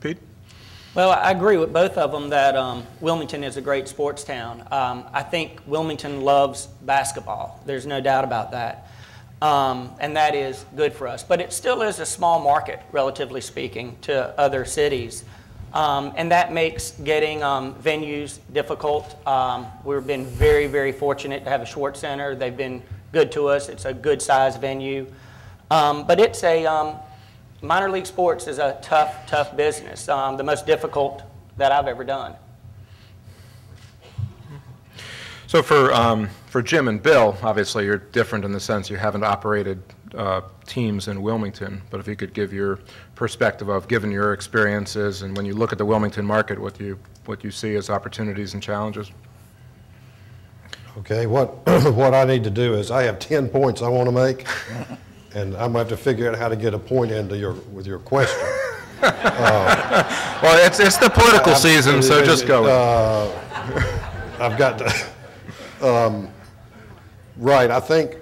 Pete? Well, I agree with both of them that Wilmington is a great sports town. I think Wilmington loves basketball. There's no doubt about that. And that is good for us. But it still is a small market, relatively speaking, to other cities. And that makes getting venues difficult. We've been very, very fortunate to have a Schwartz Center. They've been good to us. It's a good-sized venue. But it's a minor league sports is a tough business, the most difficult that I've ever done. So for Jim and Bill, obviously you're different in the sense you haven't operated teams in Wilmington, but if you could give your perspective of, given your experiences, and when you look at the Wilmington market, what you see as opportunities and challenges. Okay, what I need to do is I have 10 points I want to make. And I'm going to have to figure out how to get a point into with your question. Well, it's the political season, so just go. I've got to. Right. I think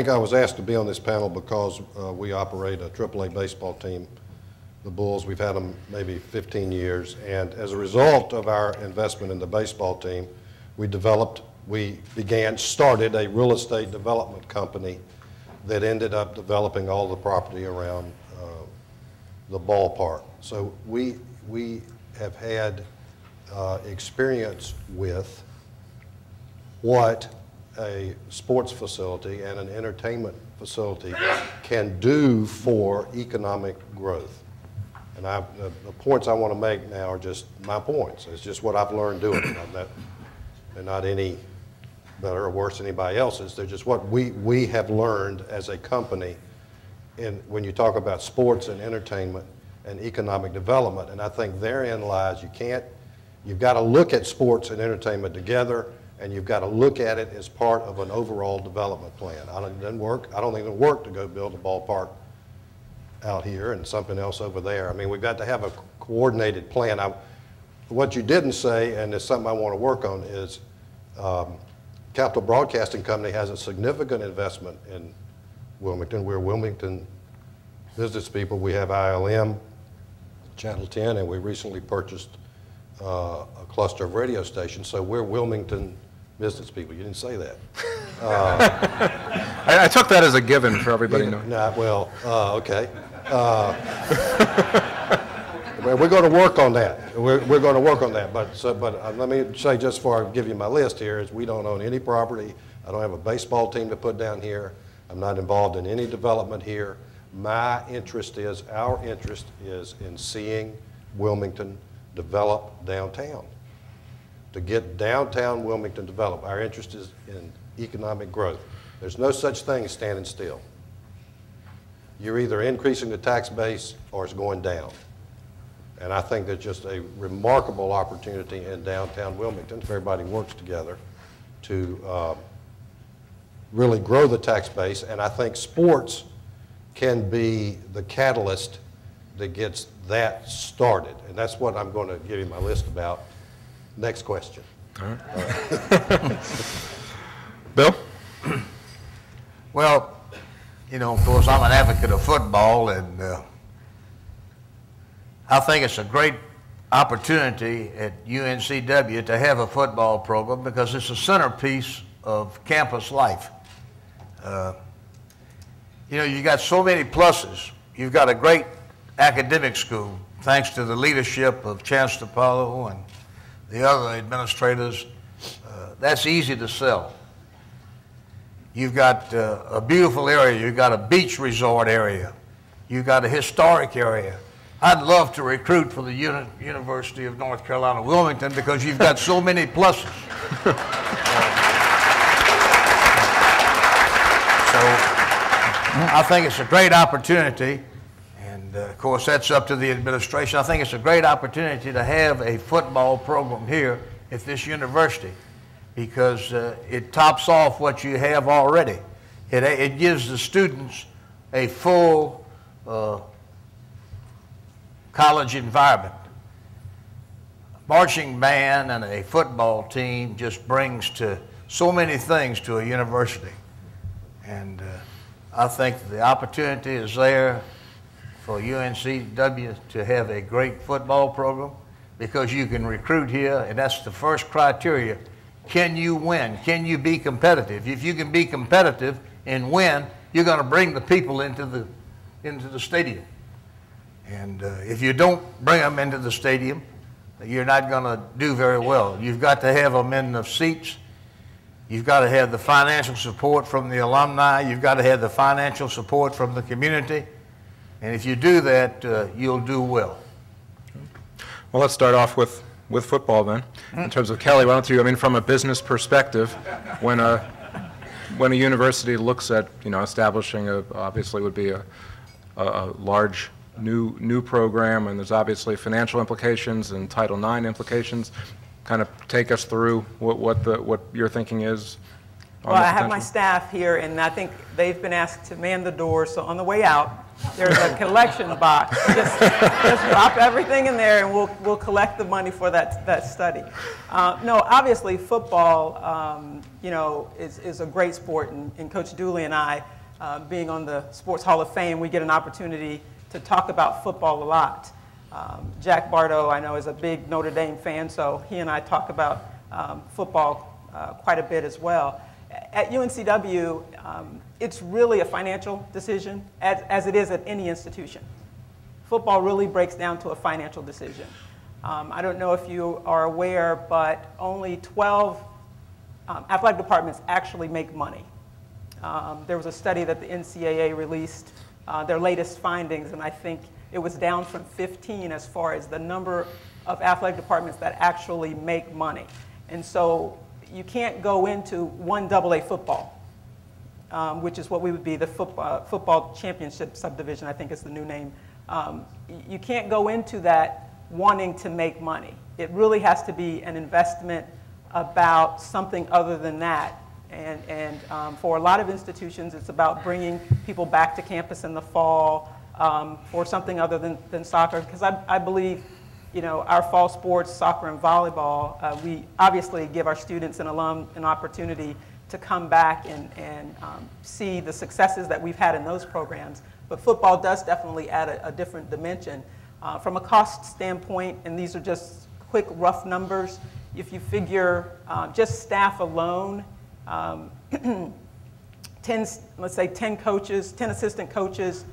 I was asked to be on this panel because we operate a AAA baseball team, the Bulls. We've had them maybe 15 years, and as a result of our investment in the baseball team, we started a real estate development company that ended up developing all the property around the ballpark. So we have had experience with what a sports facility and an entertainment facility can do for economic growth. And the points I want to make now are just my points. It's just what I've learned doing it. They're not any better or worse than anybody else's. They're just what we have learned as a company when you talk about sports and entertainment and economic development. And I think therein lies you've got to look at sports and entertainment together, and you've got to look at it as part of an overall development plan. I don't think it'll work to go build a ballpark out here and something else over there. I mean, we've got to have a coordinated plan. What you didn't say, and it's something I want to work on, is Capital Broadcasting Company has a significant investment in Wilmington. We're Wilmington business people. We have ILM, Channel 10, and we recently purchased a cluster of radio stations. So we're Wilmington business people. You didn't say that. I took that as a given for everybody to know. Okay. We're going to work on that. We're going to work on that. But let me say, just before I give you my list here, is we don't own any property. I don't have a baseball team to put down here. I'm not involved in any development here. Our interest is in seeing Wilmington develop downtown. To get downtown Wilmington developed, our interest is in economic growth. There's no such thing as standing still. You're either increasing the tax base or it's going down. And I think there's just a remarkable opportunity in downtown Wilmington if everybody works together to really grow the tax base. And I think sports can be the catalyst that gets that started. And that's what I'm going to give you my list about. Next question. All right. Bill? Well, of course, I'm an advocate of football, and I think it's a great opportunity at UNCW to have a football program because it's a centerpiece of campus life. You got so many pluses. You've got a great academic school, thanks to the leadership of Chancellor Paulo and the other administrators. That's easy to sell. You've got a beautiful area. You've got a beach resort area. You've got a historic area. I'd love to recruit for the University of North Carolina, Wilmington, because you've got so many pluses. So I think it's a great opportunity, and of course that's up to the administration. I think it's a great opportunity to have a football program here at this university because it tops off what you have already. It gives the students a full college environment. Marching band and a football team just brings to so many things to a university. And I think the opportunity is there for for UNCW to have a great football program because you can recruit here, and that's the first criteria. Can you win? Can you be competitive? If you can be competitive and win, you're going to bring the people into the stadium. And if you don't bring them into the stadium, you're not going to do very well. You've got to have them in the seats. You've got to have the financial support from the alumni. You've got to have the financial support from the community. And if you do that, you'll do well. Well, let's start off with football then. In terms of Kelly, why don't you, I mean, from a business perspective, when a university looks at, establishing obviously would be a large new program, and there's obviously financial implications and Title IX implications. Kind of take us through what your thinking is. Well, I have my staff here, and I think they've been asked to man the door. So on the way out, there's a collection box. Just drop everything in there, and we'll collect the money for that study. No, obviously football, is a great sport, and Coach Dooley and I, being on the Sports Hall of Fame, we get an opportunity to talk about football a lot. Jack Bardo, I know, is a big Notre Dame fan, so he and I talk about football quite a bit as well. At UNCW, it's really a financial decision, as it is at any institution. Football really breaks down to a financial decision. I don't know if you are aware, but only 12 athletic departments actually make money. There was a study that the NCAA released, their latest findings, and I think it was down from 15 as far as the number of athletic departments that actually make money. And so you can't go into one AA football, which is what we would be the football championship subdivision, I think is the new name. You can't go into that wanting to make money. It really has to be an investment about something other than that. And for a lot of institutions, it's about bringing people back to campus in the fall for something other than soccer. Because I believe, our fall sports, soccer and volleyball, we obviously give our students and alum an opportunity to come back and see the successes that we've had in those programs. But football does definitely add a different dimension. From a cost standpoint, and these are just quick, rough numbers, if you figure just staff alone, 10 coaches, 10 assistant coaches,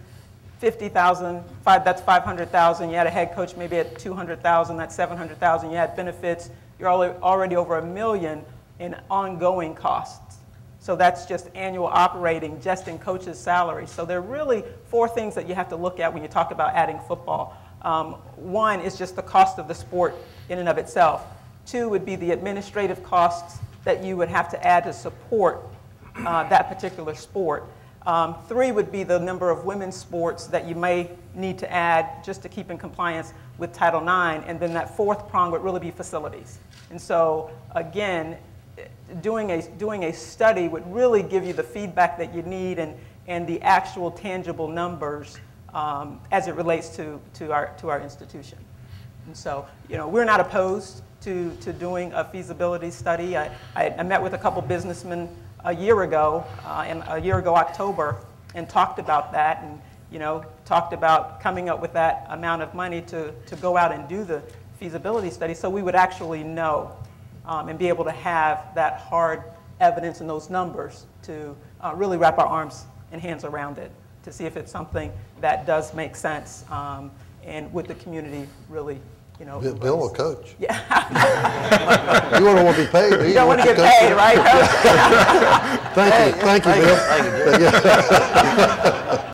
50,000, that's 500,000. You had a head coach maybe at 200,000, that's 700,000. You had benefits, you're already over $1 million in ongoing costs. So that's just annual operating just in coaches' salaries. So there are really 4 things that you have to look at when you talk about adding football. One is just the cost of the sport in and of itself. 2 would be the administrative costs that you would have to add to support that particular sport. 3 would be the number of women's sports that you may need to add just to keep in compliance with Title IX. And then that 4th prong would really be facilities. And so, again, doing a study would really give you the feedback that you need and the actual tangible numbers as it relates to our institution. And so, we're not opposed to doing a feasibility study. I met with a couple businessmen a year ago, October, and talked about that, and talked about coming up with that amount of money to go out and do the feasibility study, so we would actually know and be able to have that hard evidence and those numbers to really wrap our arms and hands around it to see if it's something that does make sense and would the community really. Bill a coach. Yeah. You don't want to be paid, do you? You don't want to get paid, right, Coach? Thank you, Bill. Thank you, Bill.